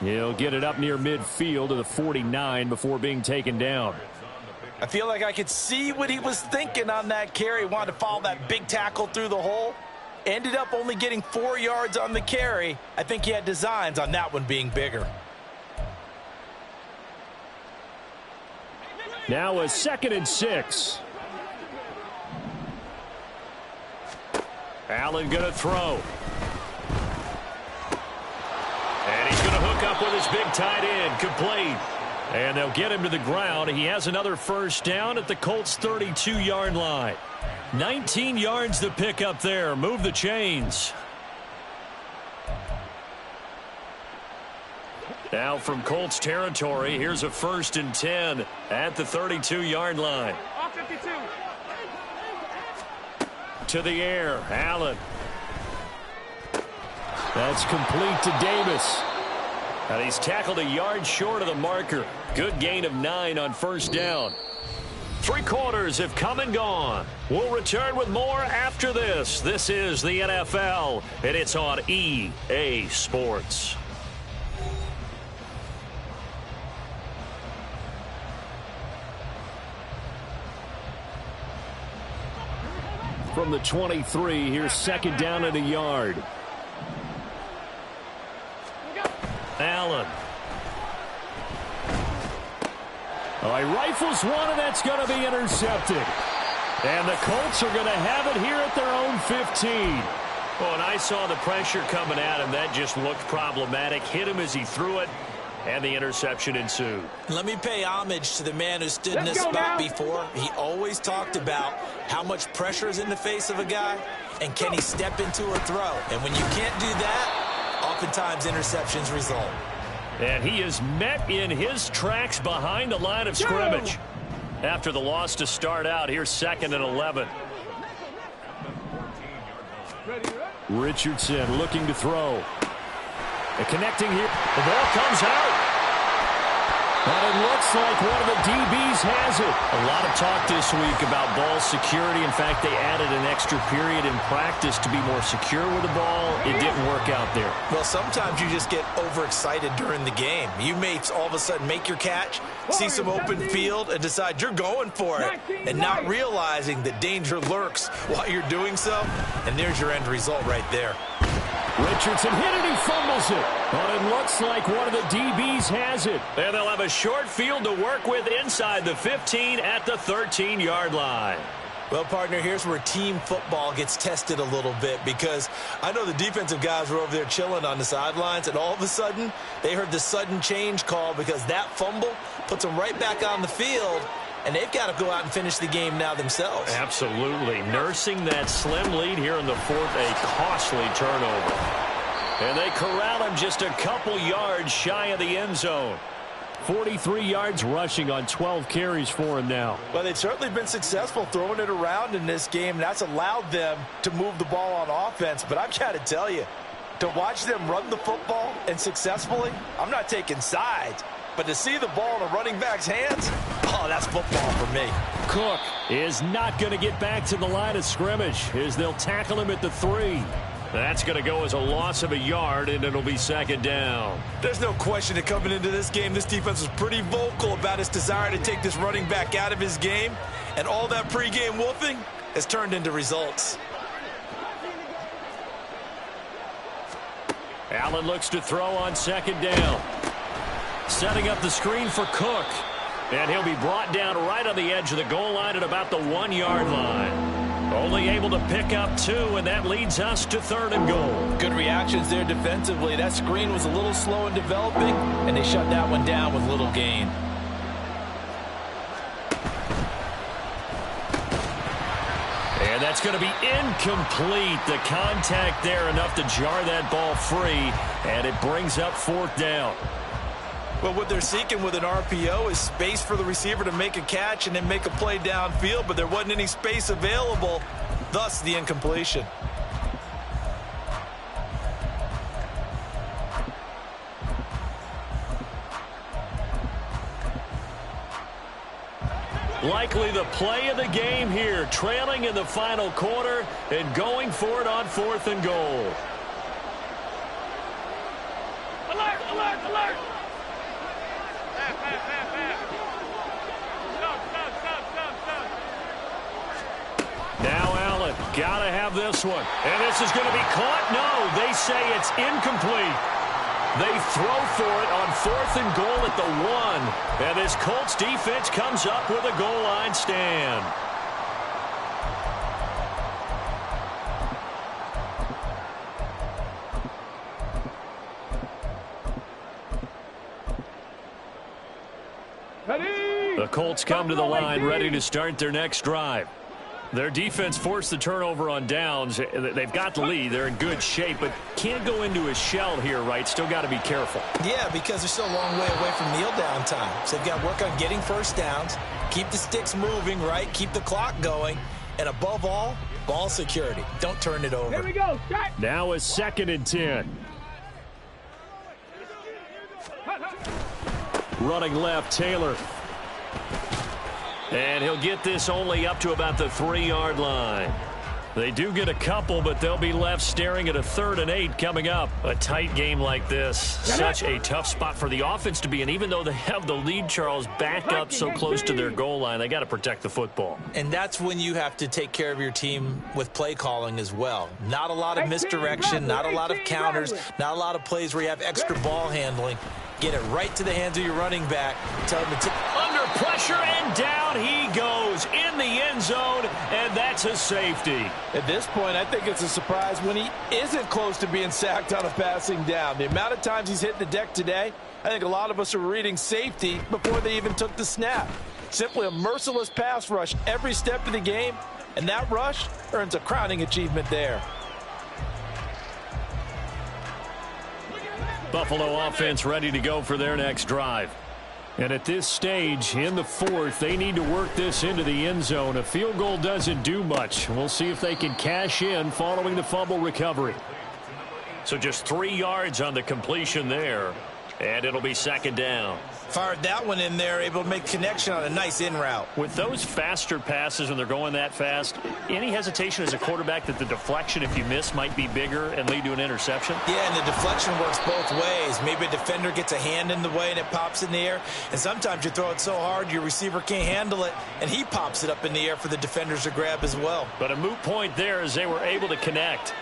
He'll get it up near midfield to the 49 before being taken down. I feel like I could see what he was thinking on that carry. Wanted to follow that big tackle through the hole. Ended up only getting 4 yards on the carry. I think he had designs on that one being bigger. Now a 2nd and 6. Allen going to throw. And he's going to hook up with his big tight end. Complete. And they'll get him to the ground. He has another first down at the Colts' 32-yard line. 19 yards to pick up there. Move the chains. Now from Colts territory, here's a 1st and 10 at the 32-yard line. Off 52. To the air, Allen. That's complete to Davis. And he's tackled a yard short of the marker. Good gain of 9 on first down. 3 quarters have come and gone. We'll return with more after this. This is the NFL, and it's on EA Sports. From the 23, here's 2nd down and a yard. Allen. Oh, he rifles one, and that's going to be intercepted. And the Colts are going to have it here at their own 15. Oh, and I saw the pressure coming at him. That just looked problematic. Hit him as he threw it, and the interception ensued. Let me pay homage to the man who stood in this spot before. He always talked about how much pressure is in the face of a guy, and can he step into a throw. And when you can't do that, oftentimes interceptions result. And he is met in his tracks behind the line of scrimmage. After the loss to start out, here's 2nd and 11. Richardson looking to throw. And connecting here. The ball comes out. And it looks like one of the DBs has it. A lot of talk this week about ball security. In fact, they added an extra period in practice to be more secure with the ball. It didn't work out there. Well, sometimes you just get overexcited during the game. You may all of a sudden make your catch, see some open field, and decide you're going for it, and not realizing that danger lurks while you're doing so. And there's your end result right there. Richardson hit it, he fumbles it. But it looks like one of the DBs has it. And they'll have a short field to work with inside the 15 at the 13-yard line. Well, partner, here's where team football gets tested a little bit, because I know the defensive guys were over there chilling on the sidelines, and all of a sudden they heard the sudden change call because that fumble puts them right back on the field, and they've got to go out and finish the game now themselves. Absolutely. Nursing that slim lead here in the 4th, a costly turnover. And they corral him just a couple yards shy of the end zone. 43 yards rushing on 12 carries for him now. Well, they've certainly been successful throwing it around in this game, and that's allowed them to move the ball on offense. But I've got to tell you, to watch them run the football and successfully, I'm not taking sides, but to see the ball in a running back's hands, oh, that's football for me. Cook is not going to get back to the line of scrimmage as they'll tackle him at the 3. That's going to go as a loss of a yard, and it'll be second down. There's no question that coming into this game, this defense was pretty vocal about its desire to take this running back out of his game, and all that pregame wolfing has turned into results. Allen looks to throw on second down. Setting up the screen for Cook. And he'll be brought down right on the edge of the goal line at about the 1 yard line. Only able to pick up 2, and that leads us to 3rd and goal. Good reactions there defensively. That screen was a little slow in developing, and they shut that one down with little gain. And that's going to be incomplete. The contact there enough to jar that ball free, and it brings up 4th down. Well, what they're seeking with an RPO is space for the receiver to make a catch and then make a play downfield, but there wasn't any space available, thus the incompletion. Likely the play of the game here, trailing in the final quarter and going for it on 4th and goal. Alert, alert, alert! Now Allen, gotta have this one. And this is going to be caught. No, they say it's incomplete. They throw for it on 4th and goal at the 1. And this Colts defense comes up with a goal line stand. The Colts come to the line ready to start their next drive. Their defense forced the turnover on downs. They've got the lead. They're in good shape, but can't go into a shell here, right? Still got to be careful. Yeah, because they're still a long way away from kneel down time. So they've got to work on getting first downs, keep the sticks moving, right? Keep the clock going. And above all, ball security. Don't turn it over. Here we go. Start. Now is 2nd and 10. Running left, Taylor. And he'll get this only up to about the 3 yard line. They do get a couple, but they'll be left staring at a 3rd and 8 coming up. A tight game like this. Such a tough spot for the offense to be in. Even though they have the lead, Charles, back up so close to their goal line, they got to protect the football. And that's when you have to take care of your team with play calling as well. Not a lot of misdirection, not a lot of counters, not a lot of plays where you have extra ball handling. Get it right to the hands of your running back. Tell him to under pressure, and down he goes in the end zone, and that's a safety. At this point, I think it's a surprise when he isn't close to being sacked on a passing down. The amount of times he's hit the deck today, I think a lot of us are reading safety before they even took the snap. Simply a merciless pass rush every step of the game, and that rush earns a crowning achievement there. Buffalo offense ready to go for their next drive. And at this stage, in the 4th, they need to work this into the end zone. A field goal doesn't do much. We'll see if they can cash in following the fumble recovery. So just 3 yards on the completion there. And it'll be 2nd down. Fired that one in there, able to make connection on a nice in route. With those faster passes when they're going that fast, any hesitation as a quarterback that the deflection, if you miss, might be bigger and lead to an interception? Yeah, and the deflection works both ways. Maybe a defender gets a hand in the way and it pops in the air. And sometimes you throw it so hard your receiver can't handle it, and he pops it up in the air for the defenders to grab as well. But a moot point there as they were able to connect.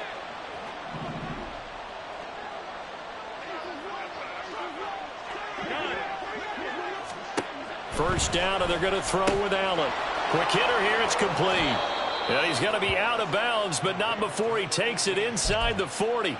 First down, and they're going to throw with Allen. Quick hitter here, it's complete. And he's going to be out of bounds, but not before he takes it inside the 40.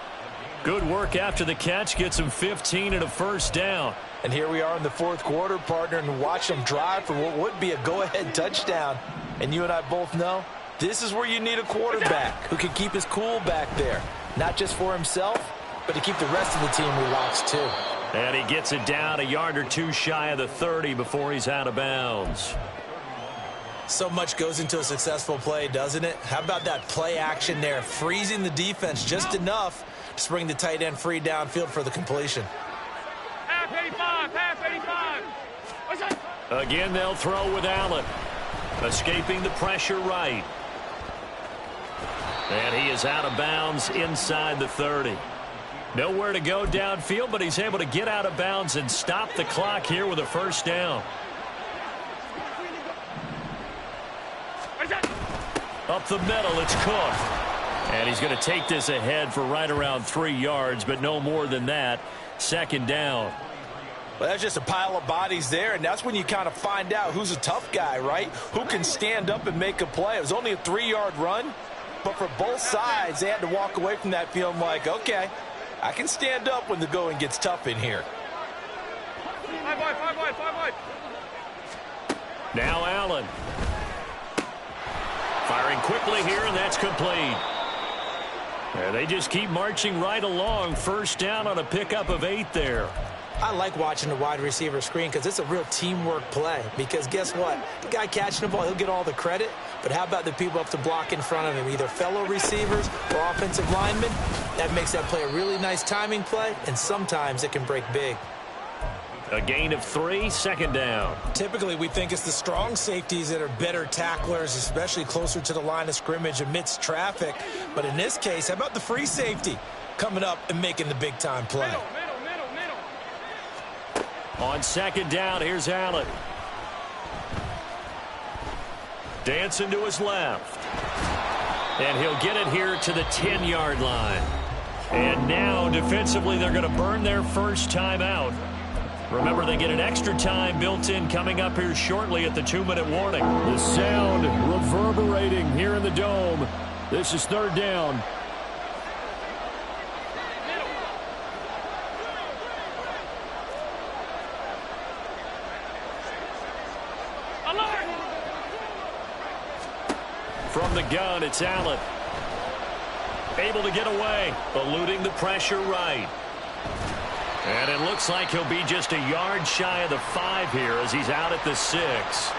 Good work after the catch, gets him 15 and a first down. And here we are in the 4th quarter, partner, and watch them drive for what would be a go-ahead touchdown. And you and I both know this is where you need a quarterback who can keep his cool back there. Not just for himself, but to keep the rest of the team relaxed too. And he gets it down a yard or 2 shy of the 30 before he's out of bounds. So much goes into a successful play, doesn't it? How about that play action there, freezing the defense just enough to bring the tight end free downfield for the completion. Half 85, half 85. What's that? Again, they'll throw with Allen. Escaping the pressure right. And he is out of bounds inside the 30. Nowhere to go downfield, but he's able to get out of bounds and stop the clock here with a first down. Up the middle, it's Cook. And he's going to take this ahead for right around 3 yards, but no more than that. Second down. Well, that's just a pile of bodies there, and that's when you kind of find out who's a tough guy, right? Who can stand up and make a play. It was only a 3-yard run, but for both sides, they had to walk away from that feeling like, okay, I can stand up when the going gets tough in here. Five wide. Now Allen. Firing quickly here, and that's complete. And they just keep marching right along. First down on a pickup of 8 there. I like watching the wide receiver screen because it's a real teamwork play. Because guess what? The guy catching the ball, he'll get all the credit. But how about the people up to block in front of him, either fellow receivers or offensive linemen? That makes that play a really nice timing play, and sometimes it can break big. A gain of 3, second down. Typically, we think it's the strong safeties that are better tacklers, especially closer to the line of scrimmage amidst traffic. But in this case, how about the free safety coming up and making the big-time play? Middle. On second down, here's Allen. Dancing to his left. And he'll get it here to the 10-yard line. And now, defensively, they're going to burn their first time out. Remember, they get an extra time built in coming up here shortly at the 2-minute warning. The sound reverberating here in the Dome. This is third down. From the gun, it's Allen. Able to get away, eluding the pressure right. And it looks like he'll be just a yard shy of the 5 here as he's out at the 6.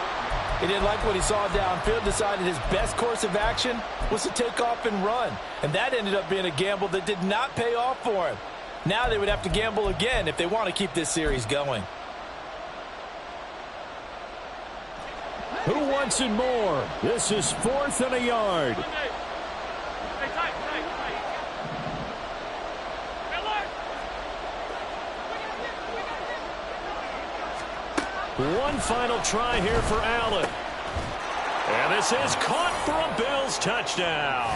He didn't like what he saw downfield, decided his best course of action was to take off and run. And that ended up being a gamble that did not pay off for him. Now they would have to gamble again if they want to keep this series going. Who wants it more? This is 4th and a yard. Hey, tight. One final try here for Allen. And this is caught for a Bills touchdown.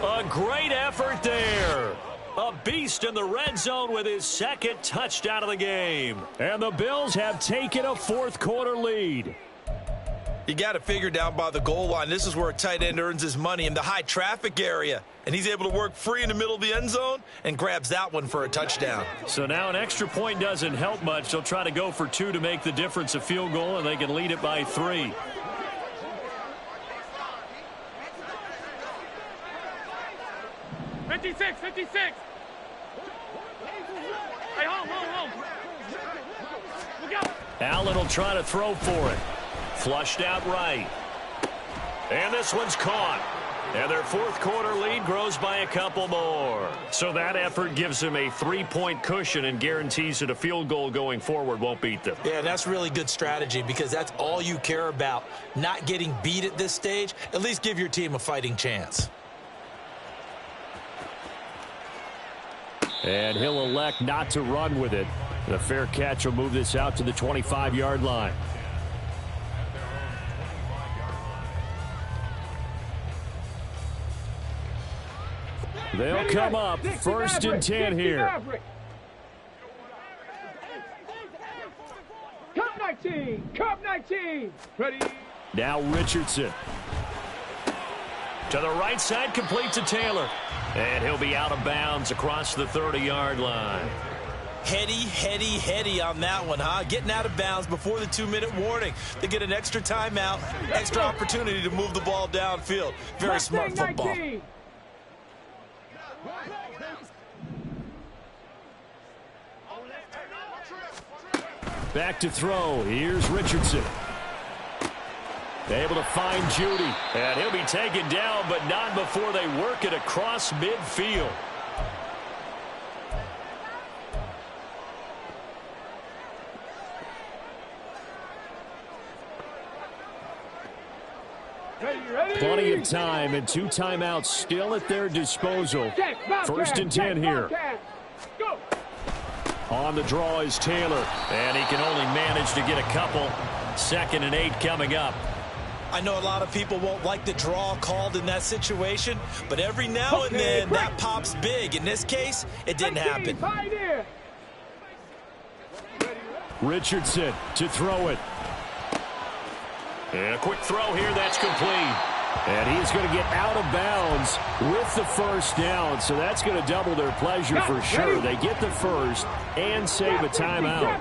A great effort there. A beast in the red zone with his second touchdown of the game. And the Bills have taken a fourth-quarter lead. You got to figure down by the goal line. This is where a tight end earns his money in the high traffic area. And he's able to work free in the middle of the end zone and grabs that one for a touchdown. So now an extra point doesn't help much. They'll try to go for 2 to make the difference a field goal, and they can lead it by 3. '56. Hey, home. Look out. Allen will try to throw for it. Flushed out right. And this one's caught. And their fourth-quarter lead grows by a couple more. So that effort gives them a 3-point cushion and guarantees that a field goal going forward won't beat them. Yeah, that's really good strategy because that's all you care about. Not getting beat at this stage. At least give your team a fighting chance. And he'll elect not to run with it. The fair catch will move this out to the 25-yard line. They'll come up first and 10 here. Cup 19. Ready. Now Richardson. To the right side, complete to Taylor. And he'll be out of bounds across the 30-yard line. Heady on that one, huh? Getting out of bounds before the 2-minute warning. They get an extra timeout, extra opportunity to move the ball downfield. Very smart football. Back to throw. Here's Richardson. Able to find Judy. And he'll be taken down, but not before they work it across midfield. Plenty of time and 2 timeouts still at their disposal. First and 10 here. On the draw is Taylor, and he can only manage to get a couple. 2nd and 8 coming up. I know a lot of people won't like the draw called in that situation, but every now and then that pops big. In this case, it didn't happen. Richardson to throw it. And a quick throw here, that's complete. And he's going to get out of bounds with the first down, so that's going to double their pleasure for sure. They get the first and save a timeout.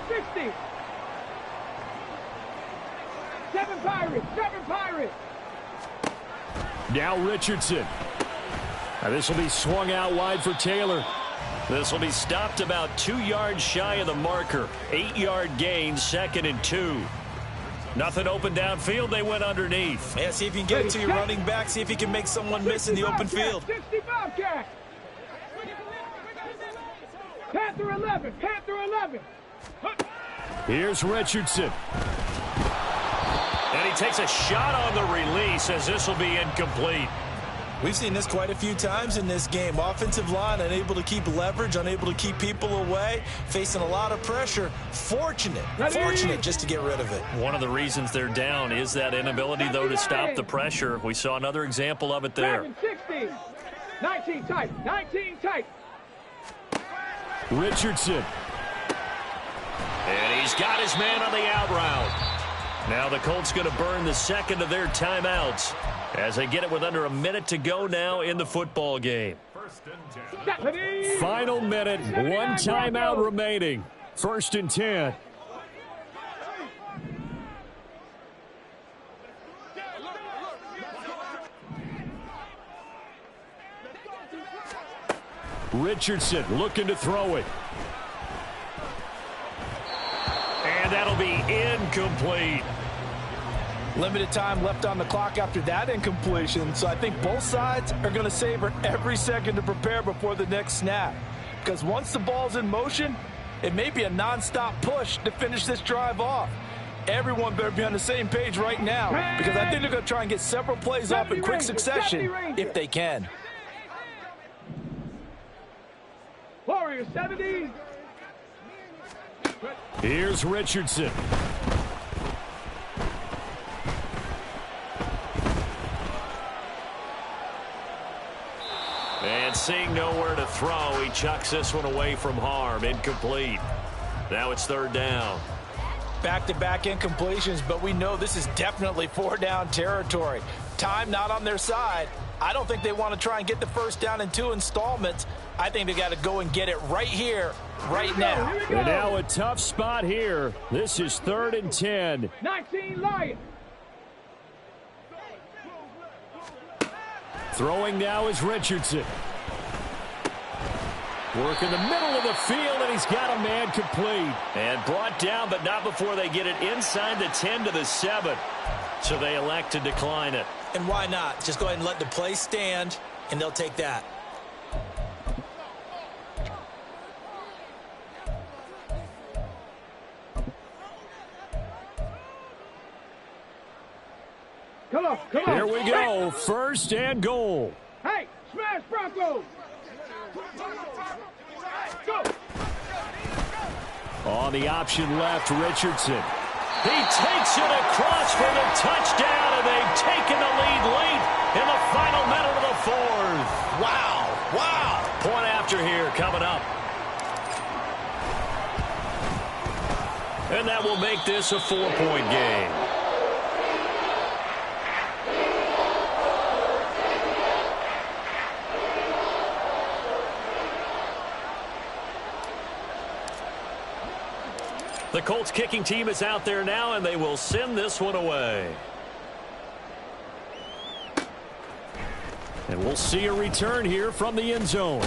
7 Pirates, 7 Pirates. Now Richardson. Now this will be swung out wide for Taylor. This will be stopped about 2 yards shy of the marker. 8-yard gain, 2nd and 2. Nothing open downfield. They went underneath. Yeah, see if you can get it to your running back. See if you can make someone miss in the open field. 65 cat. Panther 11. Panther 11. Here's Richardson. And he takes a shot on the release as this will be incomplete. We've seen this quite a few times in this game. Offensive line unable to keep leverage, unable to keep people away, facing a lot of pressure. Fortunate just to get rid of it. One of the reasons they're down is that inability, though, to stop the pressure. We saw another example of it there. 16. 19 tight. 19 tight. Richardson. And he's got his man on the out route. Now the Colts going to burn the 2nd of their timeouts as they get it with under a minute to go now in the football game. Final minute, 1 timeout remaining. 1st and 10. Richardson looking to throw it. And that'll be incomplete. Limited time left on the clock after that incompletion, so I think both sides are going to savor every second to prepare before the next snap. Because once the ball's in motion, it may be a nonstop push to finish this drive off. Everyone better be on the same page right now, because I think they're going to try and get several plays off in quick succession if they can. Warriors 70. Here's Richardson. And seeing nowhere to throw, he chucks this one away from harm. Incomplete. Now it's 3rd down. Back-to-back incompletions, but we know this is definitely 4-down territory. Time not on their side. I don't think they want to try and get the first down in 2 installments. I think they got to go and get it right here, right now. And now a tough spot here. This is 3rd and 10. 19 Lions. Throwing now is Richardson. Work in the middle of the field, and he's got a man complete. And brought down, but not before they get it inside the 10 to the 7. So they elect to decline it. And why not? Just go ahead and let the play stand, and they'll take that. Come on. Here we go. 1st and goal. Hey, smash Broncos. Go. On the option left, Richardson. He takes it across for the touchdown, and they've taken the lead late in the final minute of the 4th. Wow. Point after here coming up. And that will make this a 4-point game. The Colts kicking team is out there now, and they will send this one away. And we'll see a return here from the end zone.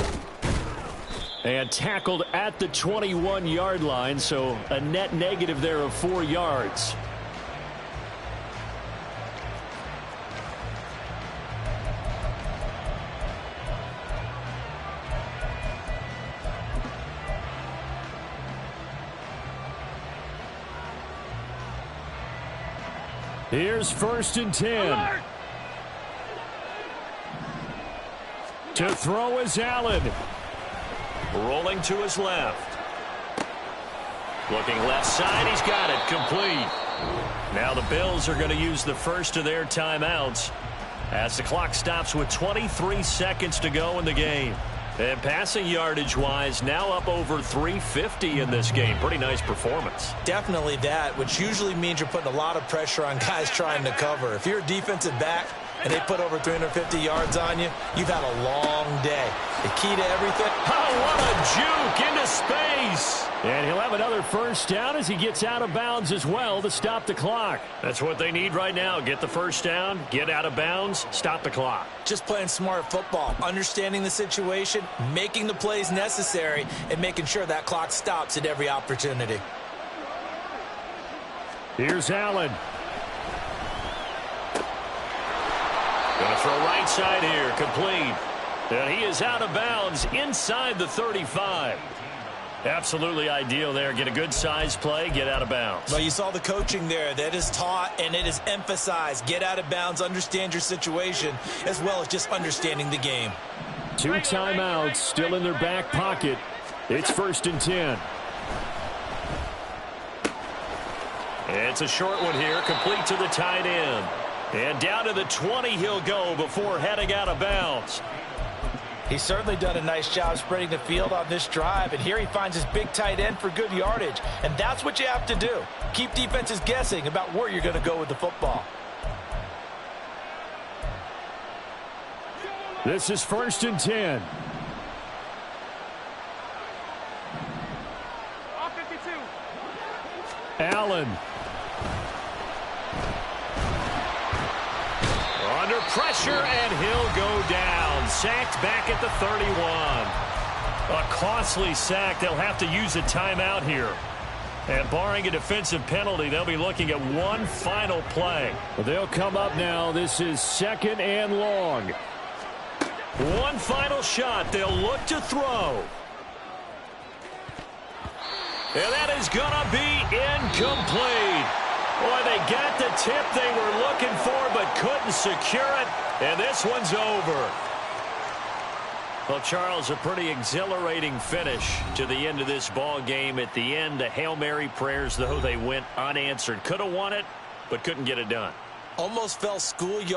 And tackled at the 21-yard line, so a net negative there of 4 yards. Here's 1st and 10. To throw is Allen. Rolling to his left. Looking left side. He's got it. Complete. Now the Bills are going to use the first of their timeouts as the clock stops with 23 seconds to go in the game. And passing yardage-wise, now up over 350 in this game. Pretty nice performance. Definitely that, which usually means you're putting a lot of pressure on guys trying to cover. If you're a defensive back and they put over 350 yards on you, you've had a long day. The key to everything. Oh, what a juke into space. And he'll have another first down as he gets out of bounds as well to stop the clock. That's what they need right now. Get the first down, get out of bounds, stop the clock. Just playing smart football, understanding the situation, making the plays necessary, and making sure that clock stops at every opportunity. Here's Allen. Going to throw right side here, complete. And he is out of bounds inside the 35. Absolutely ideal there. Get a good size play, get out of bounds. Well, you saw the coaching there. That is taught and it is emphasized. Get out of bounds, understand your situation, as well as just understanding the game. 2 timeouts still in their back pocket. It's 1st and 10. It's a short one here, complete to the tight end. And down to the 20 he'll go before heading out of bounds. He's certainly done a nice job spreading the field on this drive, and here he finds his big tight end for good yardage. And that's what you have to do. Keep defenses guessing about where you're going to go with the football. This is 1st and 10. Allen. Under pressure, and he'll go down. Sacked back at the 31. A costly sack. They'll have to use a timeout here. And barring a defensive penalty, they'll be looking at one final play. They'll come up now. This is 2nd and long. One final shot. They'll look to throw. And that is going to be incomplete. Boy, they got the tip they were looking for but couldn't secure it. And this one's over. Well, Charles, a pretty exhilarating finish to the end of this ball game. At the end, the Hail Mary prayers, though, they went unanswered. Could have won it, but couldn't get it done. Almost fell schoolyard.